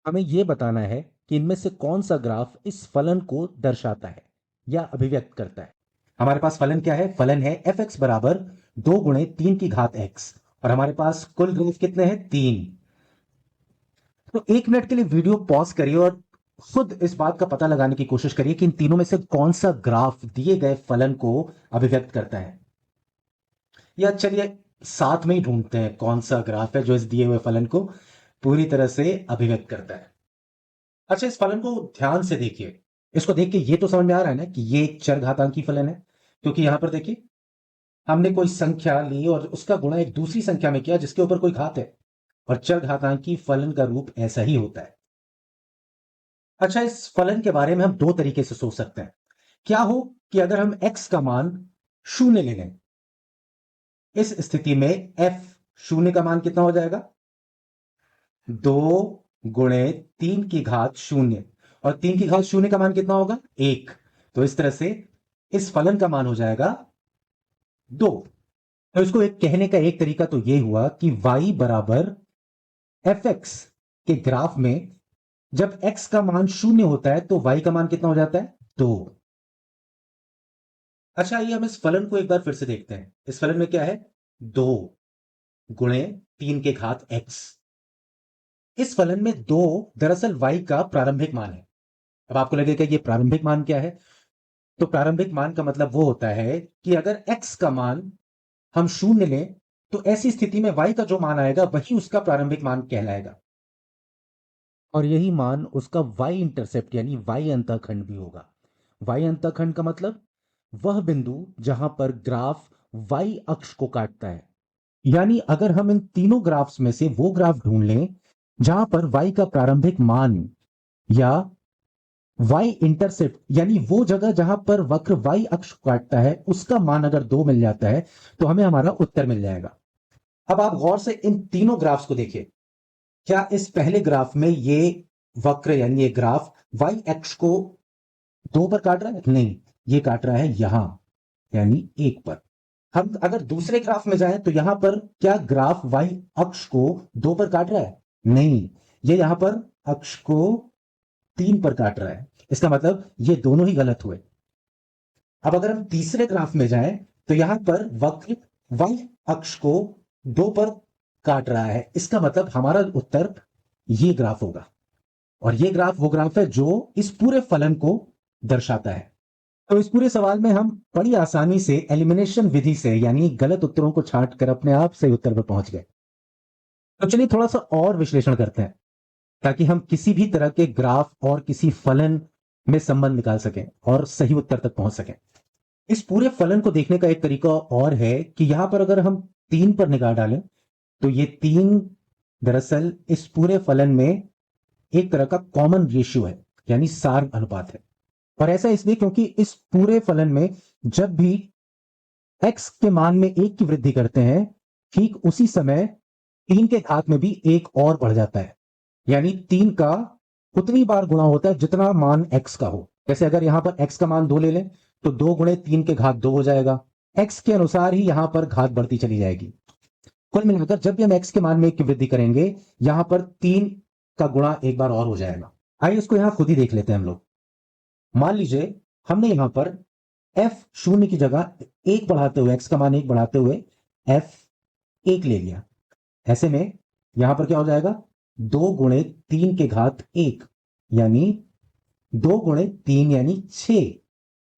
हमें यह बताना है कि इनमें से कौन सा ग्राफ इस फलन को दर्शाता है या अभिव्यक्त करता है। हमारे पास फलन क्या है? फलन है एफ एक्स बराबर 2 × 3 की घात एक्स, और हमारे पास कुल ग्राफ कितने हैं? 3। तो 1 मिनट के लिए वीडियो पॉज करिए और खुद इस बात का पता लगाने की कोशिश करिए कि इन तीनों में से कौन सा ग्राफ दिए गए फलन को अभिव्यक्त करता है। या चलिए साथ में ही ढूंढते हैं कौन सा ग्राफ है जो इस दिए हुए फलन को पूरी तरह से अभिव्यक्त करता है। अच्छा, इस फलन को ध्यान से देखिए। इसको देख के ये तो समझ में आ रहा है ना कि ये एक चरघातांकी फलन है, क्योंकि यहां पर देखिए हमने कोई संख्या ली और उसका गुणा एक दूसरी संख्या में किया जिसके ऊपर कोई घात है, और चरघातांकी फलन का रूप ऐसा ही होता है। अच्छा, इस फलन के बारे में हम दो तरीके से सोच सकते हैं। क्या हो कि अगर हम x का मान 0 ले लें, इस स्थिति में f 0 का मान कितना हो जाएगा? 2 × 3 की घात 0, और 3 की घात 0 का मान कितना होगा? 1। तो इस तरह से इस फलन का मान हो जाएगा 2। तो इसको एक कहने का एक तरीका तो यह हुआ कि y बराबर एफ एक्स के ग्राफ में जब x का मान 0 होता है तो y का मान कितना हो जाता है? 2। अच्छा, आइए हम इस फलन को एक बार फिर से देखते हैं। इस फलन में क्या है? 2 × 3 की घात x। इस फलन में 2 दरअसल y का प्रारंभिक मान है। अब आपको लगेगा ये प्रारंभिक मान क्या है? तो प्रारंभिक मान का मतलब वो होता है कि अगर x का मान हम 0 लें तो ऐसी स्थिति में y का जो मान आएगा वही उसका प्रारंभिक मान कहलाएगा, और यही मान उसका y इंटरसेप्ट यानी y अंतःखंड भी होगा। y अंतःखंड का मतलब वह बिंदु जहां पर ग्राफ y अक्ष को काटता है। यानी अगर हम इन तीनों ग्राफ्स में से वो ग्राफ ढूंढ लें जहां पर y का प्रारंभिक मान या y इंटरसेप्ट यानी वो जगह जहां पर वक्र y अक्ष को काटता है उसका मान अगर 2 मिल जाता है तो हमें हमारा उत्तर मिल जाएगा। अब आप गौर से इन तीनों ग्राफ्स को देखिए। क्या इस पहले ग्राफ में ये वक्र यानी ये ग्राफ y अक्ष को 2 पर काट रहा है? नहीं, ये काट रहा है यहां यानी 1 पर। हम अगर दूसरे ग्राफ में जाएं तो यहां पर क्या ग्राफ y अक्ष को 2 पर काट रहा है? नहीं, ये यहां पर अक्ष को 3 पर काट रहा है। इसका मतलब ये दोनों ही गलत हुए। अब अगर हम तीसरे ग्राफ में जाएं तो यहां पर वक्र y अक्ष को 2 पर काट रहा है। इसका मतलब हमारा उत्तर ये ग्राफ होगा, और ये ग्राफ वो ग्राफ है जो इस पूरे फलन को दर्शाता है। तो इस पूरे सवाल में हम बड़ी आसानी से एलिमिनेशन विधि से यानी गलत उत्तरों को छांटकर अपने आप सही उत्तर पर पहुंच गए। तो चलिए थोड़ा सा और विश्लेषण करते हैं ताकि हम किसी भी तरह के ग्राफ और किसी फलन में संबंध निकाल सकें और सही उत्तर तक पहुंच सकें। इस पूरे फलन को देखने का एक तरीका और है कि यहां पर अगर हम 3 पर निगाह डालें तो ये 3 दरअसल इस पूरे फलन में एक तरह का कॉमन रेशियो है यानी सार अनुपात है। और ऐसा इसलिए क्योंकि इस पूरे फलन में जब भी x के मान में 1 की वृद्धि करते हैं ठीक उसी समय 3 के घात में भी 1 और बढ़ जाता है, यानी 3 का उतनी बार गुणा होता है जितना मान x का हो। जैसे अगर यहां पर x का मान 2 ले लें तो 2 × 3 की घात 2 हो जाएगा। x के अनुसार ही यहां पर घात बढ़ती चली जाएगी। कुल मिलाकर जब भी हम x के मान में 1 की वृद्धि करेंगे यहां पर 3 का गुणा एक बार और हो जाएगा। आइए इसको यहां खुद ही देख लेते हैं हम लोग। मान लीजिए हमने यहां पर f0 की जगह 1 बढ़ाते हुए x का मान 1 बढ़ाते हुए f1 ले लिया। ऐसे में यहां पर क्या हो जाएगा? 2 × 3 की घात 1 यानी 2 × 3 यानी 6।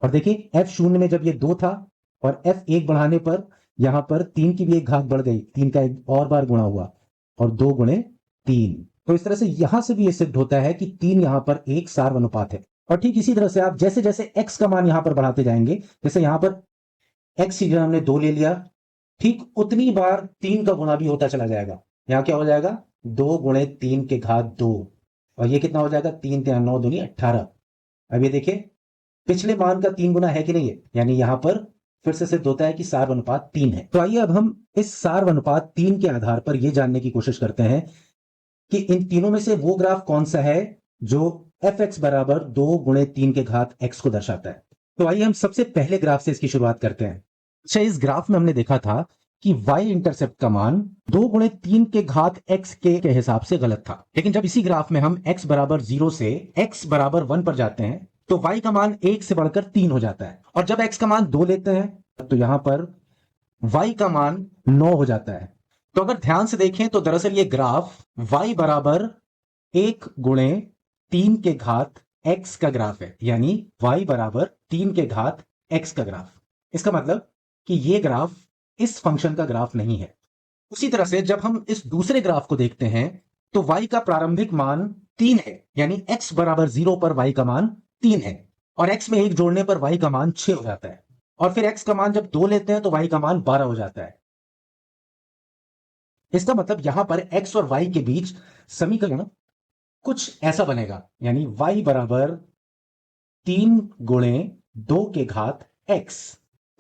और देखिए f0 में जब ये 2 था और f1 बढ़ाने पर यहां पर 3 की भी एक घात बढ़ गई, 3 का एक और बार गुणा हुआ और 2 × 3। तो इस तरह से यहां से भी यह सिद्ध होता है कि 3 यहां पर एक सार्वनुपात है। और ठीक इसी तरह से आप जैसे जैसे x का मान यहां पर बढ़ाते जाएंगे, जैसे यहां पर x की जगह हमने 2 ले लिया, ठीक उतनी बार 3 का गुणा भी होता चला जाएगा। यहां क्या हो जाएगा? 2 × 3 की घात 2, और ये कितना हो जाएगा? 3 3 9 दूनी 18। अब ये देखिए पिछले मान का 3 गुना है कि नहीं है, यानी यहां पर फिर से सिद्ध होता है कि सार्वनुपात 3 है। तो आइए अब हम इस सार्वनुपात 3 के आधार पर यह जानने की कोशिश करते हैं कि इन तीनों में से वो ग्राफ कौन सा है जो एफ एक्स बराबर 2 × 3 की घात x को दर्शाता है। तो आइए हम सबसे पहले ग्राफ से इसकी शुरुआत करते हैं। अच्छा, इस ग्राफ में हमने देखा था कि y इंटरसेप्ट का मान 2 × 3 के घात x के हिसाब से गलत था। लेकिन जब इसी ग्राफ में हम x बराबर 0 से x बराबर 1 पर जाते हैं तो y का मान 1 से बढ़कर 3 हो जाता है, और जब x का मान 2 लेते हैं तो यहां पर y का मान 9 हो जाता है। तो अगर ध्यान से देखें तो दरअसल ये ग्राफ y बराबर 1 × 3 के घात x का ग्राफ है, यानी y बराबर 3 के घात x का ग्राफ। इसका मतलब कि ये ग्राफ इस फंक्शन का ग्राफ नहीं है। उसी तरह से जब हम इस दूसरे ग्राफ को देखते हैं तो y का प्रारंभिक मान 3 है, यानी x बराबर 0 पर y का मान 3 है, और x में 1 जोड़ने पर y का मान 6 हो जाता है, और फिर x का मान जब 2 लेते हैं तो y का मान 12 हो जाता है। इसका मतलब यहां पर x और y के बीच समीकरण कुछ ऐसा बनेगा, यानी y बराबर 3 × 2 के घात x।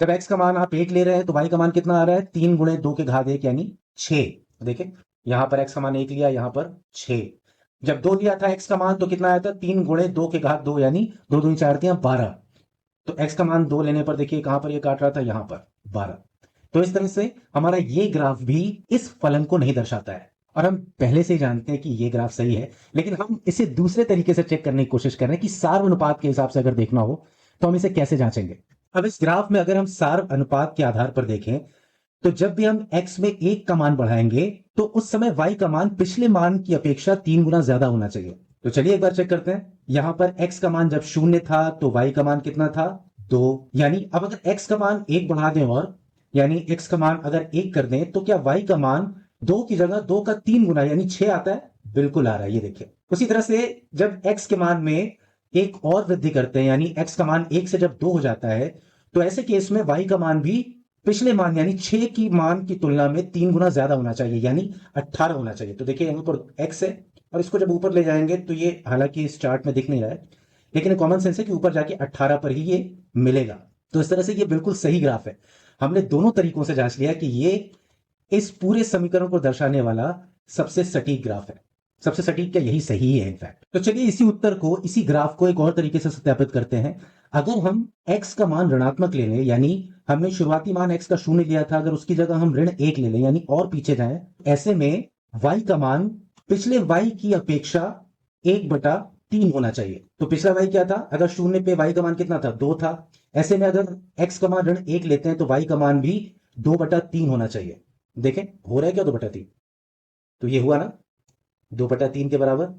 जब x का मान आप 1 ले रहे हैं तो y का मान कितना आ रहा है? 3 × 2 के घात 1 यानी 6। देखिए यहां पर x का मान 1 लिया, यहां पर 6। जब 2 लिया था x का मान तो कितना आया था? 3 × 2 के घात 2 यानी 2 दूनी 4 दिया 12। तो x का मान 2 लेने पर देखिए कहां पर ये काट रहा था, यहां पर 12। तो इस तरह से हमारा ये ग्राफ भी इस फलन को नहीं दर्शाता है, और हम पहले से ही जानते हैं कि ये ग्राफ सही है, लेकिन हम इसे दूसरे तरीके से चेक करने की कोशिश कर रहे हैं कि सार अनुपात के हिसाब से अगर देखना हो तो हम इसे कैसे जांचेंगे। अब इस ग्राफ में अगर हम सार अनुपात के आधार पर देखें तो जब भी हम x में 1 का मान बढ़ाएंगे तो उस समय y का मान पिछले मान की अपेक्षा 3 गुना ज्यादा होना चाहिए। तो चलिए एक बार चेक करते हैं। यहां पर x का मान जब 0 था तो y का मान कितना था? 2। यानी अब अगर x का मान 1 बढ़ा दें, और यानी x का मान अगर 1 कर दें तो क्या y का मान 2 की जगह 2 का 3 गुना यानी 6 आता है? बिल्कुल आ रहा है, ये देखिए। उसी तरह से जब x के मान में एक और वृद्धि करते हैं, यानी x का मान 1 से जब 2 हो जाता है, तो ऐसे केस में y का मान भी पिछले मान यानी 6 की मान की तुलना में 3 गुना ज्यादा होना चाहिए, यानी 18 होना चाहिए। तो देखिए यहां पर x है, और इसको जब ऊपर ले जाएंगे तो ये हालांकि इस चार्ट में दिख नहीं रहा है, लेकिन कॉमन सेंस है कि ऊपर जाके 18 पर ही ये मिलेगा। तो इस तरह से ये बिल्कुल सही ग्राफ है। हमने दोनों तरीकों से जांच लिया कि ये इस पूरे समीकरण को दर्शाने वाला सबसे सटीक ग्राफ है। सबसे सटीक क्या, यही सही है इनफैक्ट। तो चलिए इसी उत्तर को, इसी ग्राफ को एक और तरीके से सत्यापित करते हैं। अगर हम x का मान ऋणात्मक ले लें, यानी हमने शुरुआती मान x का 0 लिया था, अगर उसकी जगह हम ऋण 1 ले लें यानी और पीछे जाएं, ऐसे में y का मान पिछले y की अपेक्षा 1/3 होना चाहिए। तो पिछला y क्या था? अगर 0 पे y का मान कितना था? 2 था। ऐसे में अगर x का मान ऋण 1 लेते हैं तो y का मान भी 2/3 होना चाहिए। देखें हो रहा है क्या 2/3? तो ये हुआ ना 2/3 के बराबर।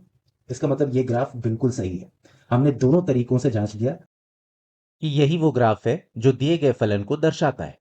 इसका मतलब ये ग्राफ बिल्कुल सही है। हमने दोनों तरीकों से जांच लिया कि यही वो ग्राफ है जो दिए गए फलन को दर्शाता है।